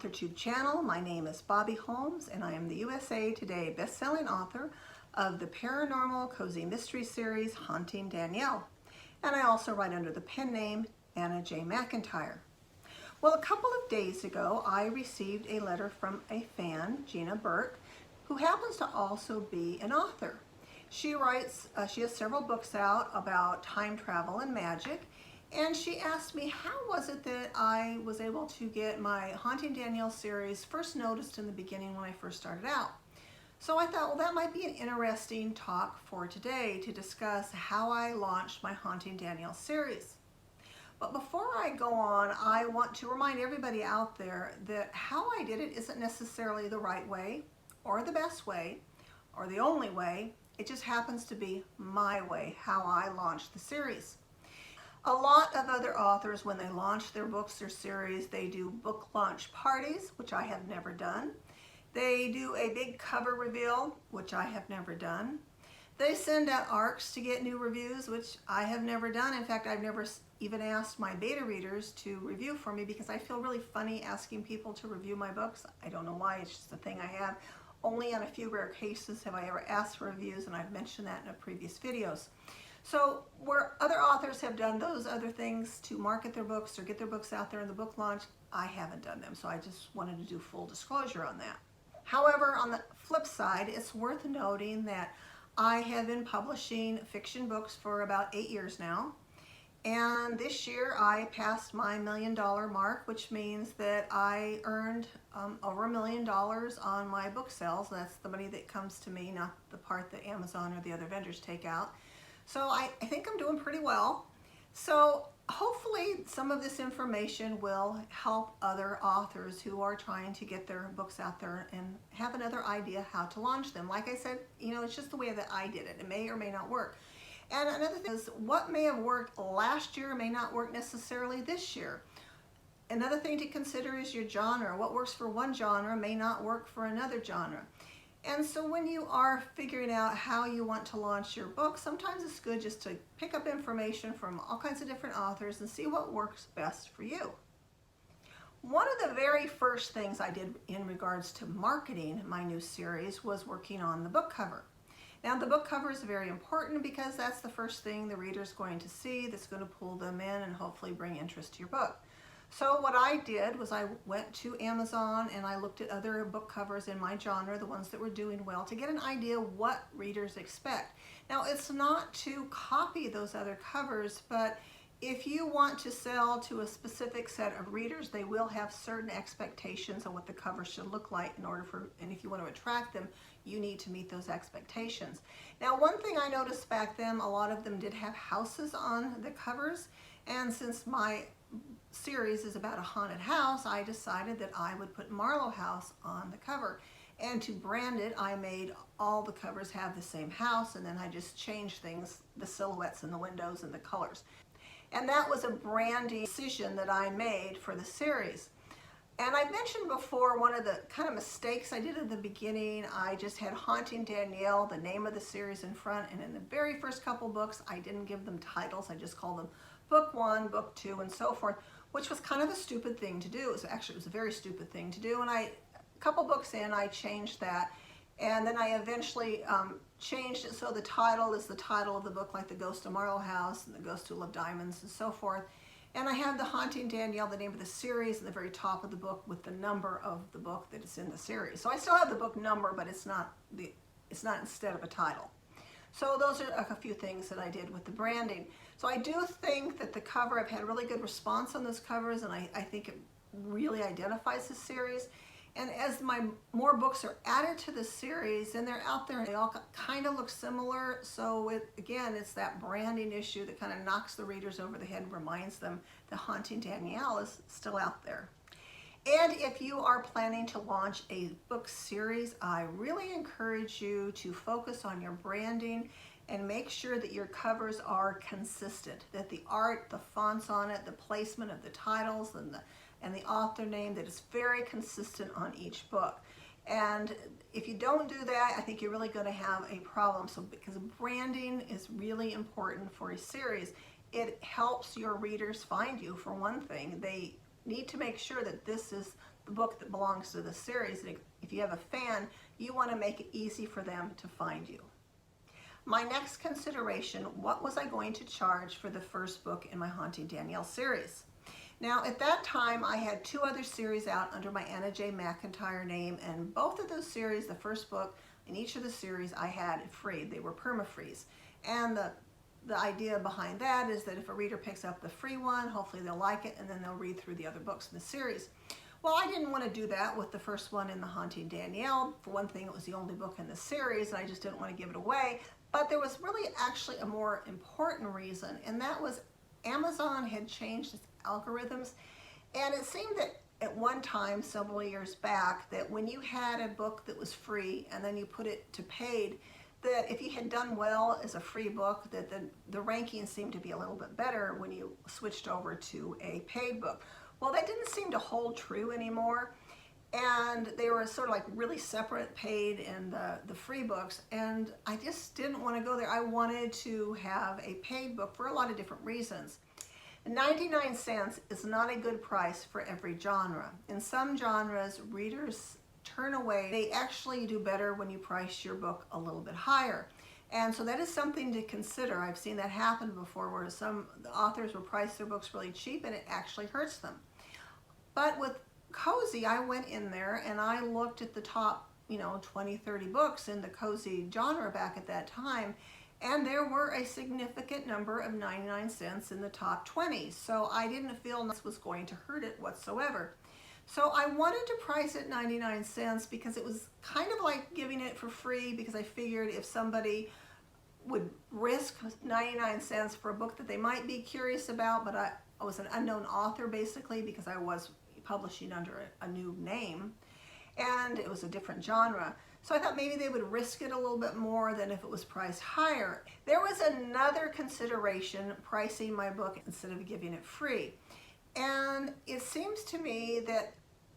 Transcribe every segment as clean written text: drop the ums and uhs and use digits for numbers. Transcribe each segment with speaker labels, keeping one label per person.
Speaker 1: AuthorTube channel. My name is Bobbi Holmes and I am the USA Today best-selling author of the paranormal cozy mystery series Haunting Danielle. And I also write under the pen name Anna J. McIntyre. Well, a couple of days ago I received a letter from a fan, Gina Burke, who happens to also be an author. She writes, she has several books out about time travel and magic. And she asked me, how was it that I was able to get my Haunting Danielle series first noticed in the beginning when I first started out? So I thought, well, that might be an interesting talk for today to discuss how I launched my Haunting Danielle series. But before I go on, I want to remind everybody out there that how I did it isn't necessarily the right way or the best way or the only way. It just happens to be my way, how I launched the series. A lot of other authors, when they launch their books or series, they do book launch parties, which I have never done. They do a big cover reveal, which I have never done. They send out ARCs to get new reviews, which I have never done. In fact, I've never even asked my beta readers to review for me because I feel really funny asking people to review my books. I don't know why, it's just a thing I have. Only on a few rare cases have I ever asked for reviews, and I've mentioned that in previous videos. So where other authors have done those other things to market their books or get their books out there in the book launch, I haven't done them. So I just wanted to do full disclosure on that. However, on the flip side, it's worth noting that I have been publishing fiction books for about 8 years now. And this year I passed my $1 million mark, which means that I earned over $1 million on my book sales. That's the money that comes to me, not the part that Amazon or the other vendors take out. So I think I'm doing pretty well. So hopefully some of this information will help other authors who are trying to get their books out there and have another idea how to launch them. Like I said, you know, it's just the way that I did it. It may or may not work. And another thing is, what may have worked last year may not work necessarily this year. Another thing to consider is your genre. What works for one genre may not work for another genre. And so when you are figuring out how you want to launch your book, sometimes it's good just to pick up information from all kinds of different authors and see what works best for you. One of the very first things I did in regards to marketing my new series was working on the book cover. Now, the book cover is very important because that's the first thing the reader is going to see that's going to pull them in and hopefully bring interest to your book. So what I did was I went to Amazon and I looked at other book covers in my genre, the ones that were doing well, to get an idea what readers expect. Now, it's not to copy those other covers, but if you want to sell to a specific set of readers, they will have certain expectations on what the cover should look like in order for, and if you want to attract them, you need to meet those expectations. Now, one thing I noticed back then, a lot of them did have houses on the covers, and since my series is about a haunted house, I decided that I would put Marlowe House on the cover. And to brand it, I made all the covers have the same house, and then I just changed things, the silhouettes and the windows and the colors. And that was a branding decision that I made for the series. And I mentioned before, one of the kind of mistakes I did at the beginning, I just had Haunting Danielle, the name of the series in front, and in the very first couple books, I didn't give them titles. I just called them Book 1, Book 2, and so forth, which was kind of a stupid thing to do. It was a very stupid thing to do, and a couple books in, I changed that, and then I eventually changed it so the title is the title of the book, like The Ghost of Marlowe House and The Ghost Who Loved Diamonds and so forth. And I have the Haunting Danielle, the name of the series, at the very top of the book with the number of the book that is in the series. So I still have the book number, but it's not instead of a title. So those are a few things that I did with the branding. So I do think that the cover, I've had really good response on those covers, and I think it really identifies the series. And as more books are added to the series, and they're out there, and they all kind of look similar. So again, it's that branding issue that kind of knocks the readers over the head and reminds them that Haunting Danielle is still out there. And if you are planning to launch a book series, I really encourage you to focus on your branding and make sure that your covers are consistent, that the art, the fonts on it, the placement of the titles and the author name, that is very consistent on each book. And if you don't do that, I think you're really going to have a problem. So because branding is really important for a series, it helps your readers find you. For one thing, they need to make sure that this is the book that belongs to the series. If you have a fan, you want to make it easy for them to find you. My next consideration, what was I going to charge for the first book in my Haunting Danielle series? Now, at that time, I had 2 other series out under my Anna J. McIntyre name, and both of those series, the first book and each of the series, I had free. They were perma-frees. And the idea behind that is that if a reader picks up the free one, hopefully they'll like it, and then they'll read through the other books in the series. Well, I didn't want to do that with the first one in the Haunting Danielle. For one thing, it was the only book in the series, and I just didn't want to give it away. But there was really actually a more important reason, and that was Amazon had changed its algorithms, and it seemed that at one time, several years back, that when you had a book that was free and then you put it to paid, that if you had done well as a free book, that the rankings seemed to be a little bit better when you switched over to a paid book. Well, that didn't seem to hold true anymore, and they were sort of like really separate, paid and the free books, and I just didn't want to go there. I wanted to have a paid book for a lot of different reasons. 99 cents is not a good price for every genre. In some genres, readers turn away. They actually do better when you price your book a little bit higher. And so that is something to consider. I've seen that happen before, where some authors will price their books really cheap and it actually hurts them. But with Cozy, I went in there and I looked at the top, 20, 30 books in the cozy genre back at that time, and there were a significant number of 99 cents in the top 20. So I didn't feel this was going to hurt it whatsoever. So I wanted to price it 99 cents because it was kind of like giving it for free, because I figured if somebody would risk 99 cents for a book that they might be curious about, but I was an unknown author basically because I was publishing under a new name and it was a different genre. So I thought maybe they would risk it a little bit more than if it was priced higher. There was another consideration pricing my book instead of giving it free. And it seems to me that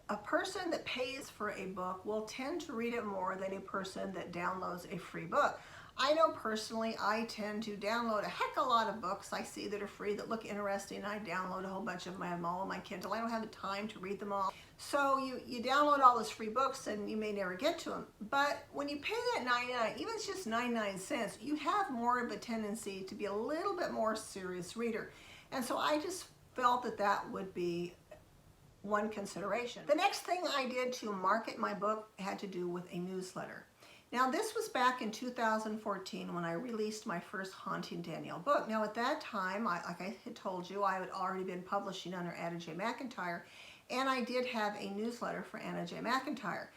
Speaker 1: a person that pays for a book will tend to read it more than a person that downloads a free book. I know personally I tend to download a heck of a lot of books I see that are free that look interesting. I download a whole bunch of them. I have them all on my Kindle. I don't have the time to read them all. So you download all those free books and you may never get to them. But when you pay that 99, even if it's just 99 cents, you have more of a tendency to be a little bit more serious reader. And so I just felt that that would be one consideration. The next thing I did to market my book had to do with a newsletter. Now, this was back in 2014 when I released my first Haunting Danielle book. Now, at that time, like I had told you, I had already been publishing under Anna J. McIntyre, and I did have a newsletter for Anna J. McIntyre.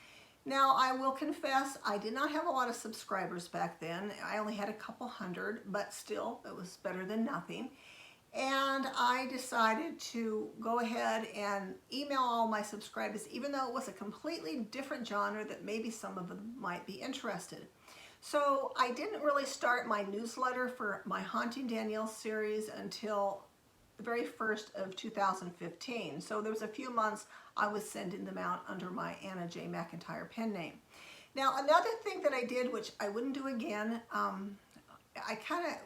Speaker 1: Now, I will confess, I did not have a lot of subscribers back then. I only had a couple hundred, but still, it was better than nothing. And I decided to go ahead and email all my subscribers, even though it was a completely different genre that maybe some of them might be interested. So I didn't really start my newsletter for my Haunting Danielle series until the very first of 2015. So there was a few months I was sending them out under my Anna J. McIntyre pen name. Now, another thing that I did, which I wouldn't do again,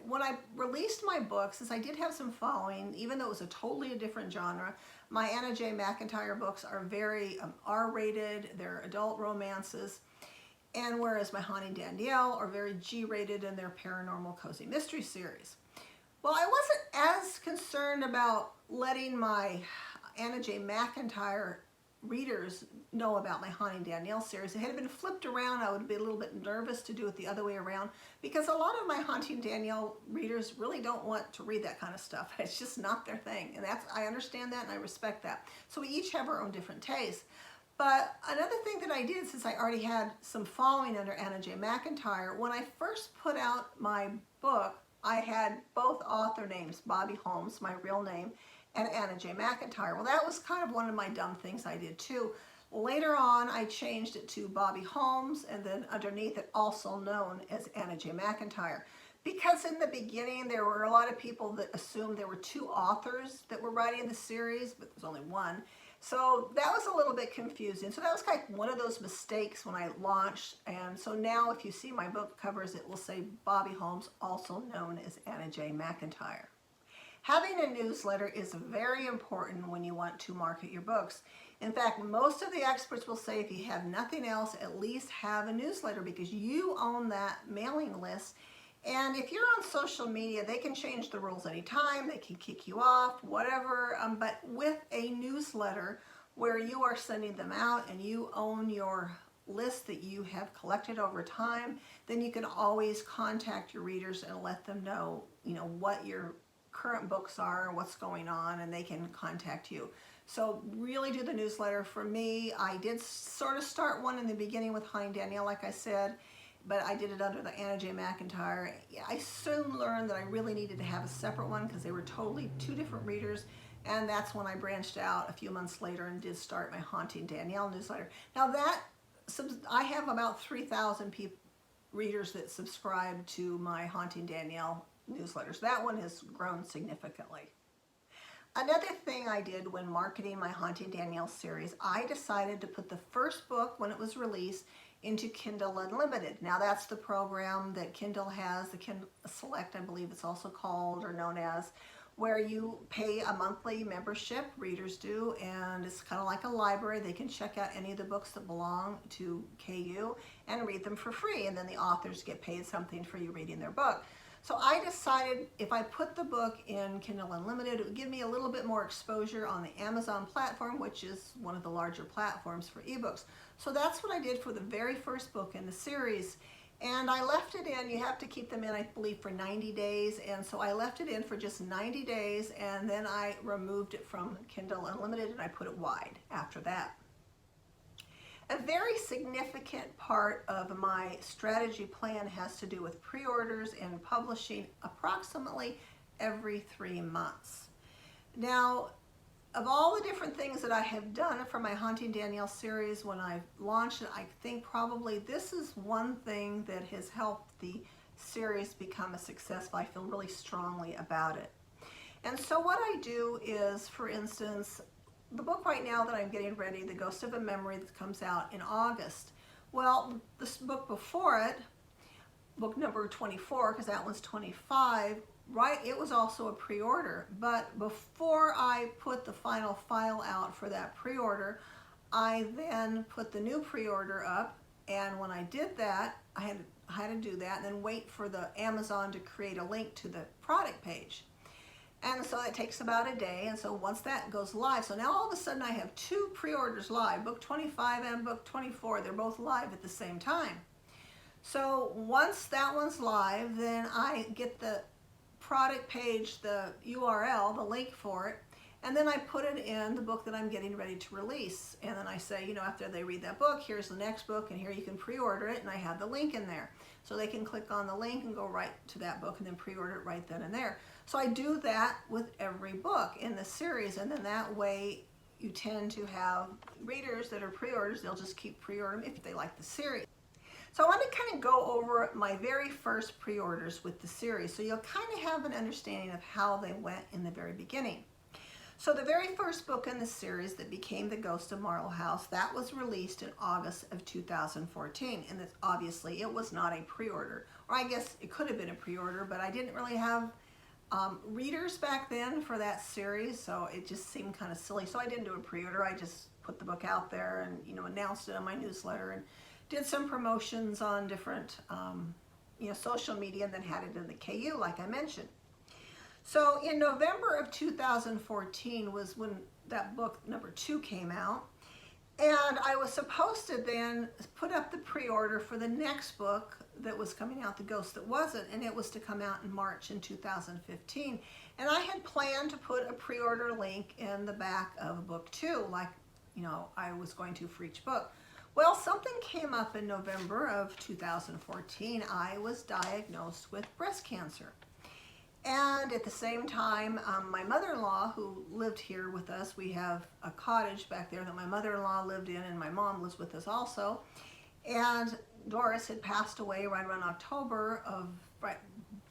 Speaker 1: when I released my books, since I did have some following, even though it was a totally different genre, my Anna J. McIntyre books are very R-rated, they're adult romances, and whereas my Haunting Danielle are very G-rated in their paranormal cozy mystery series. Well, I wasn't as concerned about letting my Anna J. McIntyre readers know about my Haunting Danielle series. If it had been flipped around, I would be a little bit nervous to do it the other way around, because a lot of my Haunting Danielle readers really don't want to read that kind of stuff. It's just not their thing, and I understand that and I respect that. So we each have our own different tastes. But another thing that I did, since I already had some following under Anna J. McIntyre, when I first put out my book, I had both author names, Bobbi Holmes, my real name, and Anna J. McIntyre. Well, that was kind of one of my dumb things I did too. Later on, I changed it to Bobbi Holmes, and then underneath it, also known as Anna J. McIntyre. Because in the beginning, there were a lot of people that assumed there were 2 authors that were writing the series, but there's only one. So that was a little bit confusing. So that was kind of one of those mistakes when I launched. And so now if you see my book covers, it will say Bobbi Holmes, also known as Anna J. McIntyre. Having a newsletter is very important when you want to market your books. In fact, most of the experts will say if you have nothing else, at least have a newsletter because you own that mailing list. And if you're on social media, they can change the rules anytime, they can kick you off, whatever. But with a newsletter where you are sending them out and you own your list that you have collected over time, then you can always contact your readers and let them know, what your current books are and what's going on, and they can contact you. So really do the newsletter. For me, I did sort of start one in the beginning with Haunting Danielle, like I said, but I did it under the Anna J. McIntyre. I soon learned that I really needed to have a separate one because they were totally two different readers, and that's when I branched out a few months later and did start my Haunting Danielle newsletter. Now I have about 3,000 readers that subscribe to my Haunting Danielle newsletters. That one has grown significantly. Another thing I did when marketing my Haunting Danielle series, I decided to put the first book when it was released into Kindle Unlimited. Now that's the program that Kindle has, the Kindle Select, I believe it's also called or known as, where you pay a monthly membership, readers do, and it's kind of like a library. They can check out any of the books that belong to KU and read them for free, and then the authors get paid something for you reading their book. So I decided if I put the book in Kindle Unlimited, it would give me a little bit more exposure on the Amazon platform, which is one of the larger platforms for ebooks. So that's what I did for the very first book in the series. And I left it in, you have to keep them in, I believe, for 90 days. And so I left it in for just 90 days, and then I removed it from Kindle Unlimited and I put it wide after that. A very significant part of my strategy plan has to do with pre-orders and publishing approximately every 3 months. Now, of all the different things that I have done for my Haunting Danielle series when I launched it, I think probably this is one thing that has helped the series become a success. I feel really strongly about it. And so what I do is, for instance, the book right now that I'm getting ready, The Ghost of a Memory, that comes out in August. Well, this book before it, book number 24, because that one's 25, right, it was also a pre-order. But before I put the final file out for that pre-order, I then put the new pre-order up, and when I did that, I had to do that and then wait for the Amazon to create a link to the product page. And so it takes about a day, and so once that goes live, so now all of a sudden I have 2 pre-orders live, book 25 and book 24, they're both live at the same time. So once that one's live, then I get the product page, the URL, the link for it, and then I put it in the book that I'm getting ready to release. And then I say, after they read that book, here's the next book, and here you can pre-order it, and I have the link in there. So they can click on the link and go right to that book and then pre-order it right then and there. So I do that with every book in the series, and then that way you tend to have readers that are pre-orders. They'll just keep pre-ordering if they like the series. So I want to kind of go over my very first pre-orders with the series, so you'll kind of have an understanding of how they went in the very beginning. So the very first book in the series that became The Ghost of Marlowe House, that was released in August of 2014. And obviously it was not a pre-order, or I guess it could have been a pre-order, but I didn't really have readers back then for that series, so it just seemed kind of silly. So I didn't do a pre-order. I just put the book out there and announced it on my newsletter and did some promotions on different social media, and then had it in the KU like I mentioned. So in November of 2014 was when that book number 2 came out, and I was supposed to then put up the pre-order for the next book that was coming out, The Ghost That Wasn't, and it was to come out in March in 2015. And I had planned to put a pre-order link in the back of book 2, like I was going to for each book. Well, something came up in November of 2014. I was diagnosed with breast cancer. And at the same time, my mother-in-law, who lived here with us, we have a cottage back there that my mother-in-law lived in, and my mom lives with us also. And Doris had passed away right around October right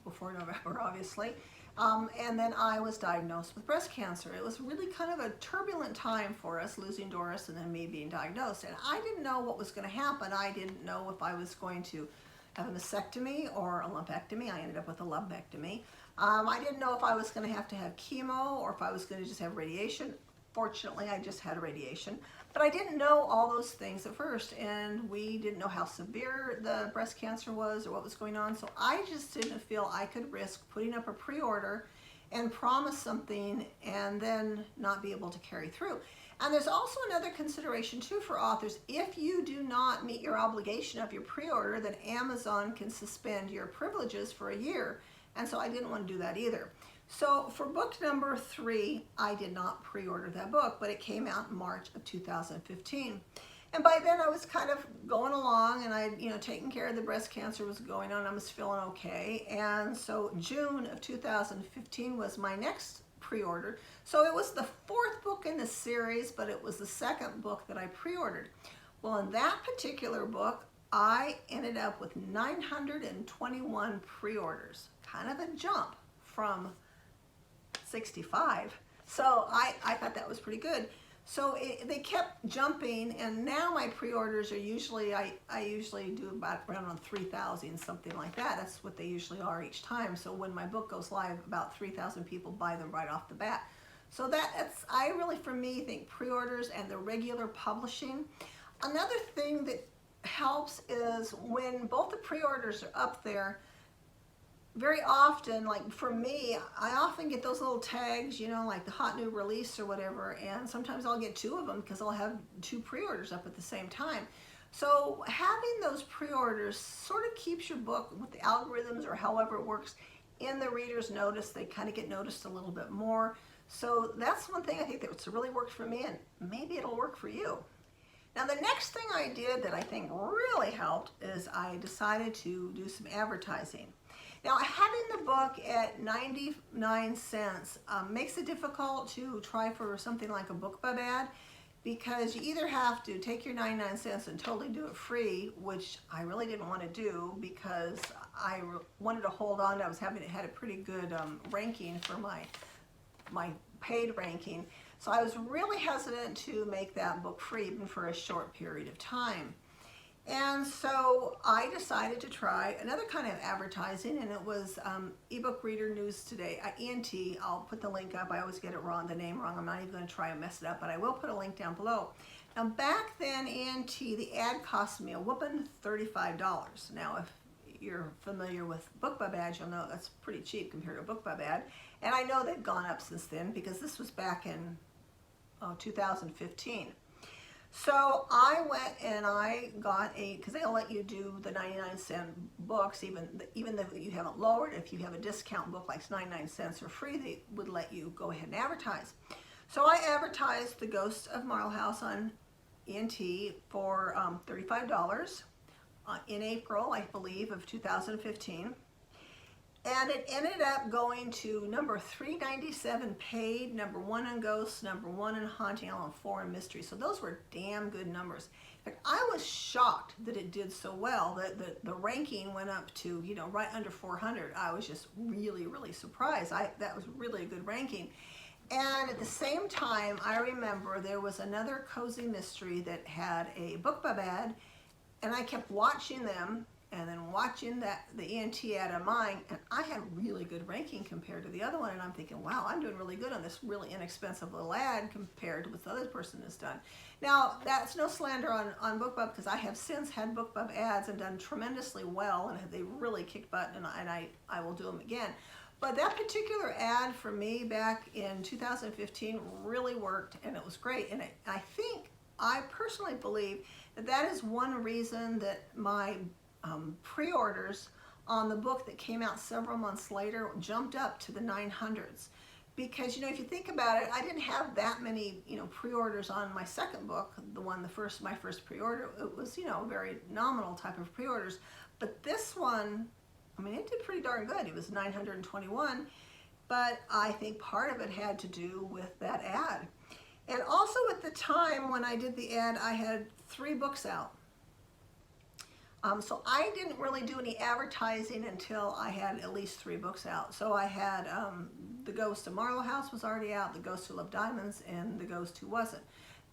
Speaker 1: before November, obviously. And then I was diagnosed with breast cancer. It was really kind of a turbulent time for us, losing Doris and then me being diagnosed. And I didn't know what was going to happen. I didn't know if I was going to have a mastectomy or a lumpectomy. I ended up with a lumpectomy. I didn't know if I was going to have chemo or if I was going to just have radiation. Fortunately, I just had radiation. But I didn't know all those things at first, and we didn't know how severe the breast cancer was or what was going on. So I just didn't feel I could risk putting up a pre-order and promise something and then not be able to carry through. And there's also another consideration too for authors. If you do not meet your obligation of your pre-order, then Amazon can suspend your privileges for a year. And so I didn't want to do that either. So for book number 3, I did not pre-order that book, but it came out in March of 2015. And by then I was kind of going along, and I, taking care of the breast cancer was going on. I was feeling okay. And so June of 2015 was my next pre-order. So it was the 4th book in the series, but it was the 2nd book that I pre-ordered. Well, in that particular book, I ended up with 921 pre-orders, kind of a jump from 65. So I thought that was pretty good. So they kept jumping, and now my pre-orders are usually, I usually do about around 3,000, something like that. That's what they usually are each time. So when my book goes live, about 3,000 people buy them right off the bat. So I really, for me, think pre-orders and the regular publishing. Another thing that helps is when both the pre-orders are up there, very often, like for me, I often get those little tags, like the hot new release or whatever, and sometimes I'll get 2 of them because I'll have 2 pre-orders up at the same time. So having those pre-orders sort of keeps your book with the algorithms or however it works in the reader's notice. They kind of get noticed a little bit more. So that's one thing I think that's really worked for me, and maybe it'll work for you. Now the next thing I did that I think really helped is I decided to do some advertising. Now, having the book at 99 cents makes it difficult to try for something like a BookBub ad, because you either have to take your 99 cents and totally do it free, which I really didn't want to do because I wanted to hold on. I had a pretty good ranking for my paid ranking. So I was really hesitant to make that book free even for a short period of time. And so I decided to try another kind of advertising, and it was ebook reader news today. ENT, I'll put the link up. I always get it wrong, the name wrong. I'm not even going to try and mess it up, but I will put a link down below. Now back then, ENT, the ad cost me a whooping $35. Now if you're familiar with BookBub ads, you'll know that's pretty cheap compared to a BookBub ad. And I know they've gone up since then because this was back in 2015. So I went and I got because they'll let you do the 99-cent books, even though you haven't lowered. If you have a discount book like 99 cents or free, they would let you go ahead and advertise. So I advertised The Ghost of Marlowe House on ENT for $35 in April, I believe, of 2015. And it ended up going to number 397 paid, number 1 in Ghosts, number 1 in Haunting, and 4 in Mystery. So those were damn good numbers. In fact, I was shocked that it did so well, that the ranking went up to, right under 400. I was just really, really surprised. That was really a good ranking. And at the same time, I remember there was another cozy mystery that had a BookBub ad, and I kept watching them and then watching the ENT ad of mine, and I had really good ranking compared to the other one, and I'm thinking, wow, I'm doing really good on this really inexpensive little ad compared to what the other person has done. Now, that's no slander on BookBub, because I have since had BookBub ads and done tremendously well, and they really kicked butt, and I will do them again. But that particular ad for me back in 2015 really worked, and it was great. And I personally believe that is one reason that my pre-orders on the book that came out several months later jumped up to the 900s, because if you think about it, I didn't have that many pre-orders on my second book, my first pre-order. It was a very nominal type of pre-orders, but this one, it did pretty darn good. It was 921, but I think part of it had to do with that ad. And also at the time when I did the ad, I had 3 books out. So I didn't really do any advertising until I had at least 3 books out. So I had The Ghost of Marlowe House was already out, The Ghost Who Loved Diamonds, and The Ghost Who Wasn't.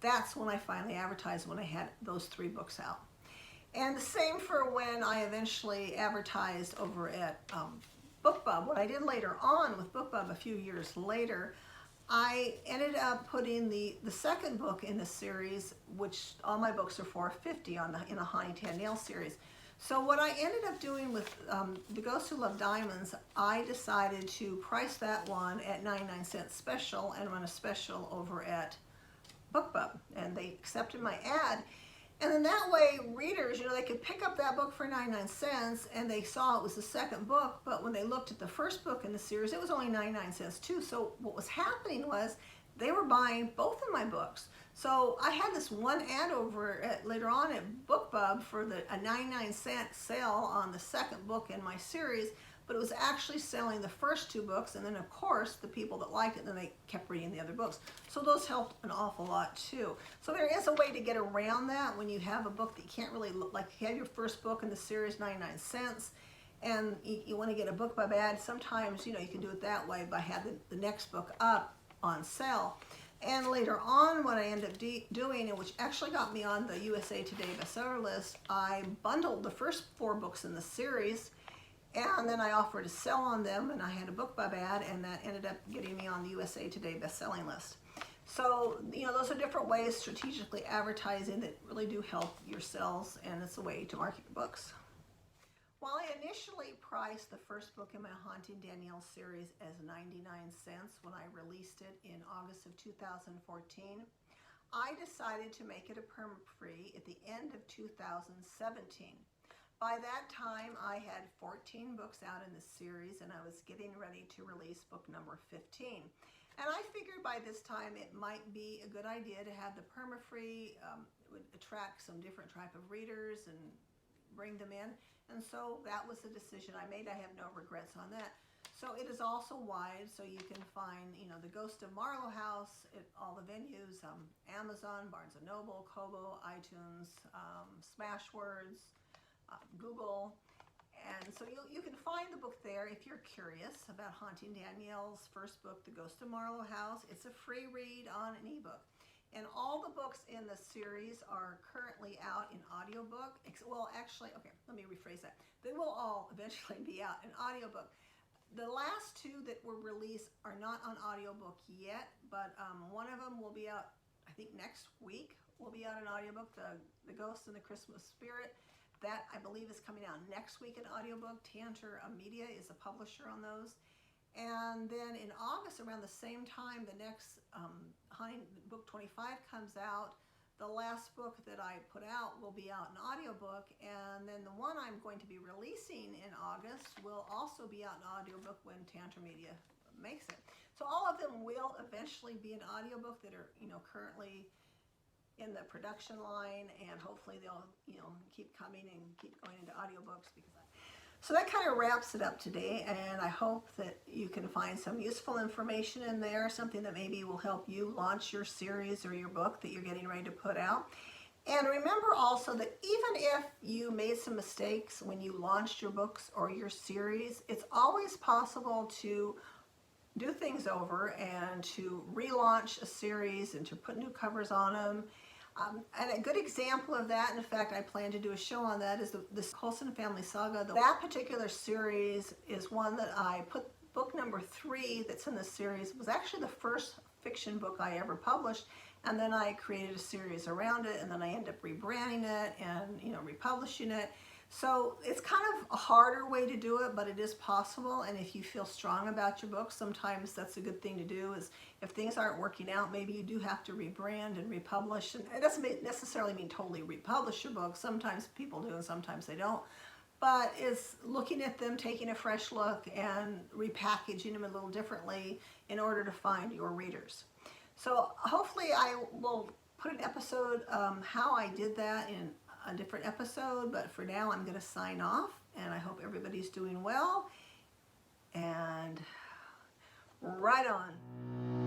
Speaker 1: That's when I finally advertised, when I had those 3 books out. And the same for when I eventually advertised over at BookBub. What I did later on with BookBub a few years later, I ended up putting the second book in the series, which all my books are $4.50 in a Haunting Danielle series. So what I ended up doing with The Ghosts Who Love Diamonds, I decided to price that one at 99 cents special and run a special over at BookBub, and they accepted my ad. And then that way, readers, they could pick up that book for 99 cents, and they saw it was the second book, but when they looked at the first book in the series, it was only 99 cents too. So what was happening was they were buying both of my books. So I had this one ad over later on at BookBub for a 99-cent sale on the second book in my series, but it was actually selling the first two books, and then of course the people that liked it, then they kept reading the other books. So those helped an awful lot too. So there is a way to get around that when you have a book that you can't really look, like you have your first book in the series, 99 cents, and you want to get a BookBub ad. Sometimes you can do it that way by having the next book up on sale. And later on, what I ended up doing, and which actually got me on the USA Today bestseller list, I bundled the first 4 books in the series, and then I offered to sell on them, and I had a BookBub ad, and that ended up getting me on the USA Today best-selling list. So, those are different ways strategically advertising that really do help your sales, and it's a way to market your books. While I initially priced the first book in my Haunting Danielle series as 99 cents when I released it in August of 2014, I decided to make it a perma-free at the end of 2017. By that time, I had 14 books out in the series, and I was getting ready to release book number 15. And I figured by this time it might be a good idea to have the perma-free. It would attract some different type of readers and bring them in. And so that was the decision I made. I have no regrets on that. So it is also wide, so you can find, The Ghost of Marlowe House at all the venues, Amazon, Barnes & Noble, Kobo, iTunes, Smashwords, Google. And so you can find the book there if you're curious about Haunting Danielle's first book, The Ghost of Marlowe House. It's a free read on an ebook. And all the books in the series are currently out in audiobook. Well, actually, okay, let me rephrase that. They will all eventually be out in audiobook. The last 2 that were released are not on audiobook yet, but one of them will be out, I think next week, will be out in audiobook, The Ghost and the Christmas Spirit. That, I believe, is coming out next week in audiobook. Tantor Media is the publisher on those. And then in August, around the same time, the next Haunting Book 25 comes out. The last book that I put out will be out in audiobook, and then the one I'm going to be releasing in August will also be out in audiobook when Tantor Media makes it. So all of them will eventually be an audiobook that are, currently in the production line, and hopefully they'll, keep coming and keep going into audiobooks. So that kind of wraps it up today, and I hope that you can find some useful information in there, something that maybe will help you launch your series or your book that you're getting ready to put out. And remember also that even if you made some mistakes when you launched your books or your series, it's always possible to do things over and to relaunch a series and to put new covers on them. And a good example of that, in fact, I plan to do a show on that, is this Coulson Family Saga. That particular series is one that I put, book number 3 that's in the series was actually the first fiction book I ever published, and then I created a series around it, and then I ended up rebranding it and republishing it. So it's kind of a harder way to do it, but it is possible. And if you feel strong about your book, sometimes that's a good thing to do. Is if things aren't working out, maybe you do have to rebrand and republish. And it doesn't necessarily mean totally republish your book. Sometimes people do and sometimes they don't. But it's looking at them, taking a fresh look, and repackaging them a little differently in order to find your readers. So hopefully I will put an episode how I did that in a different episode, but for now I'm going to sign off, and I hope everybody's doing well, and right on.